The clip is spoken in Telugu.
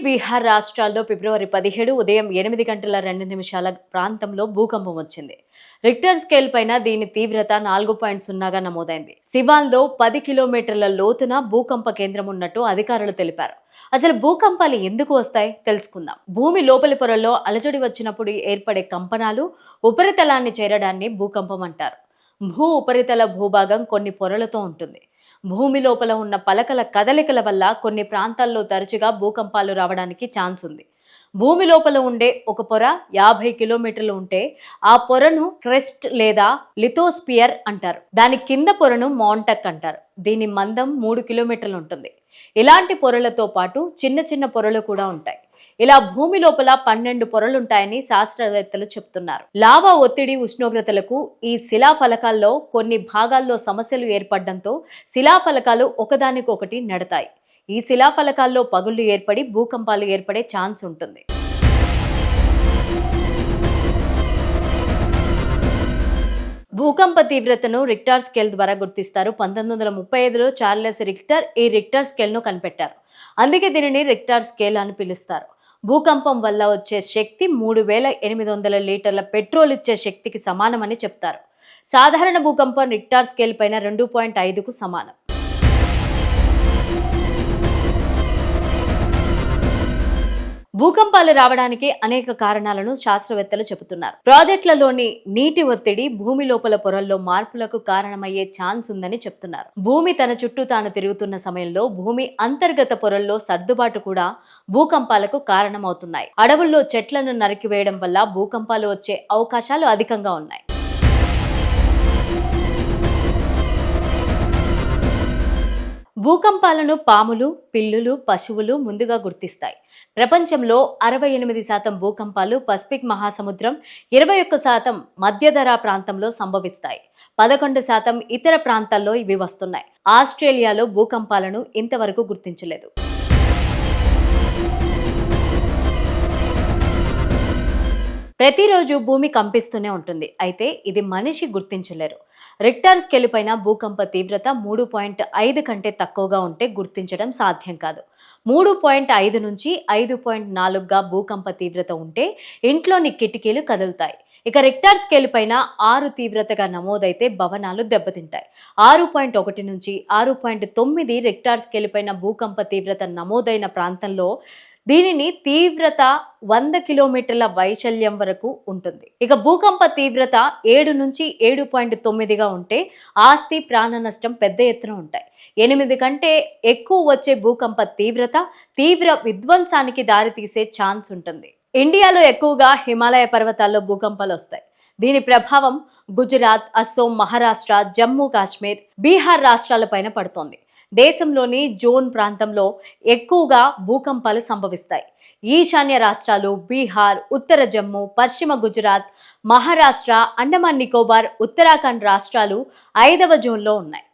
బీహార్ రాష్ట్రాల్లో ఫిబ్రవరి 17 ఉదయం 8:02 ప్రాంతంలో భూకంపం వచ్చింది. రిక్టర్ స్కేల్ పైన దీని తీవ్రత 4.0గా నమోదైంది. సివాన్లో 10 కిలోమీటర్ల లోతున భూకంప కేంద్రం ఉన్నట్టు అధికారులు తెలిపారు. అసలు భూకంపాలు ఎందుకు వస్తాయి తెలుసుకుందాం. భూమి లోపలి పొరల్లో అలజడి వచ్చినప్పుడు ఏర్పడే కంపనాలు ఉపరితలాన్ని చేరడాన్ని భూకంపం అంటారు. భూ ఉపరితల భూభాగం కొన్ని పొరలతో ఉంటుంది. భూమి లోపల ఉన్న పలకల కదలికల వల్ల కొన్ని ప్రాంతాల్లో తరచుగా భూకంపాలు రావడానికి ఛాన్స్ ఉంది. భూమి లోపల ఉండే ఒక పొర 50 కిలోమీటర్లు ఉంటే ఆ పొరను క్రెస్ట్ లేదా లిథోస్పియర్ అంటారు. దాని కింద పొరను మాంటక్ అంటారు. దీని మందం 3 కిలోమీటర్లు ఉంటుంది. ఇలాంటి పొరలతో పాటు చిన్న చిన్న పొరలు కూడా ఉంటాయి. ఇలా భూమి లోపల 12 పొరలుంటాయని శాస్త్రవేత్తలు చెప్తున్నారు. లావా ఒత్తిడి ఉష్ణోగ్రతలకు ఈ శిలాఫలకాల్లో కొన్ని భాగాల్లో సమస్యలు ఏర్పడడంతో శిలాఫలకాలు ఒకదానికొకటి నడతాయి. ఈ శిలాఫలకాల్లో పగుళ్లు ఏర్పడి భూకంపాలు ఏర్పడే ఛాన్స్ ఉంటుంది. భూకంప తీవ్రతను రిక్టర్ స్కేల్ ద్వారా గుర్తిస్తారు. 1935లో చార్లెస్ రిక్టర్ ఈ రిక్టర్ స్కేల్ ను కనిపెట్టారు. అందుకే దీనిని రిక్టర్ స్కేల్ అని పిలుస్తారు. భూకంపం వల్ల వచ్చే శక్తి 3800 లీటర్ల పెట్రోల్ ఇచ్చే శక్తికి సమానమని చెప్తారు. సాధారణ భూకంపం రిక్టర్ స్కేల్ పైన 2.5కు సమానం. భూకంపాలు రావడానికి అనేక కారణాలను శాస్త్రవేత్తలు చెబుతున్నారు. ప్రాజెక్టులలోని నీటి ఒత్తిడి భూమి లోపల పొరల్లో మార్పులకు కారణమయ్యే ఛాన్స్ ఉందని చెప్తున్నారు. భూమి తన చుట్టూ తాను తిరుగుతున్న సమయంలో భూమి అంతర్గత పొరల్లో సర్దుబాటు కూడా భూకంపాలకు కారణమవుతున్నాయి. అడవుల్లో చెట్లను నరికివేయడం వల్ల భూకంపాలు వచ్చే అవకాశాలు అధికంగా ఉన్నాయి. భూకంపాలను పాములు, పిల్లులు, పశువులు ముందుగా గుర్తిస్తాయి. ప్రపంచంలో 68% భూకంపాలు పసిఫిక్ మహాసముద్రం, 21% మధ్యధరా ప్రాంతంలో సంభవిస్తాయి. 11% ఇతర ప్రాంతాల్లో ఇవి వస్తున్నాయి. ఆస్ట్రేలియాలో భూకంపాలను ఇంతవరకు గుర్తించలేదు. ప్రతిరోజు భూమి కంపిస్తూనే ఉంటుంది. అయితే ఇది మనిషి గుర్తించలేరు. రిక్టర్ స్కేల్ పైన భూకంప తీవ్రత 3.5 కంటే తక్కువగా ఉంటే గుర్తించడం సాధ్యం కాదు. 3.5 నుంచి 5.4గా భూకంప తీవ్రత ఉంటే ఇంట్లోని కిటికీలు కదులుతాయి. ఇక రిక్టర్ స్కేల్ పైన 6 తీవ్రతగా నమోదైతే భవనాలు దెబ్బతింటాయి. 6.1 నుంచి 6.9 రిక్టర్ స్కేల్ పైన భూకంప తీవ్రత నమోదైన ప్రాంతంలో దీనిని తీవ్రత 100 కిలోమీటర్ల వైశాల్యం వరకు ఉంటుంది. ఇక భూకంప తీవ్రత 7 నుంచి 7.9గా ఉంటే ఆస్తి, ప్రాణ నష్టం పెద్ద ఎత్తున ఉంటాయి. 8 కంటే ఎక్కువ వచ్చే భూకంప తీవ్రత తీవ్ర విధ్వంసానికి దారితీసే ఛాన్స్ ఉంటుంది. ఇండియాలో ఎక్కువగా హిమాలయ పర్వతాల్లో భూకంపాలు వస్తాయి. దీని ప్రభావం గుజరాత్, అస్సోం, మహారాష్ట్ర, జమ్మూ కాశ్మీర్, బీహార్ రాష్ట్రాలపైన పడుతోంది. దేశంలోని జోన్ ప్రాంతంలో ఎక్కువగా భూకంపాలు సంభవిస్తాయి. ఈశాన్య రాష్ట్రాలు, బీహార్, ఉత్తర జమ్మూ, పశ్చిమ గుజరాత్, మహారాష్ట్ర, అండమాన్ నికోబార్, ఉత్తరాఖండ్ రాష్ట్రాలు 5వ జోన్లో ఉన్నాయి.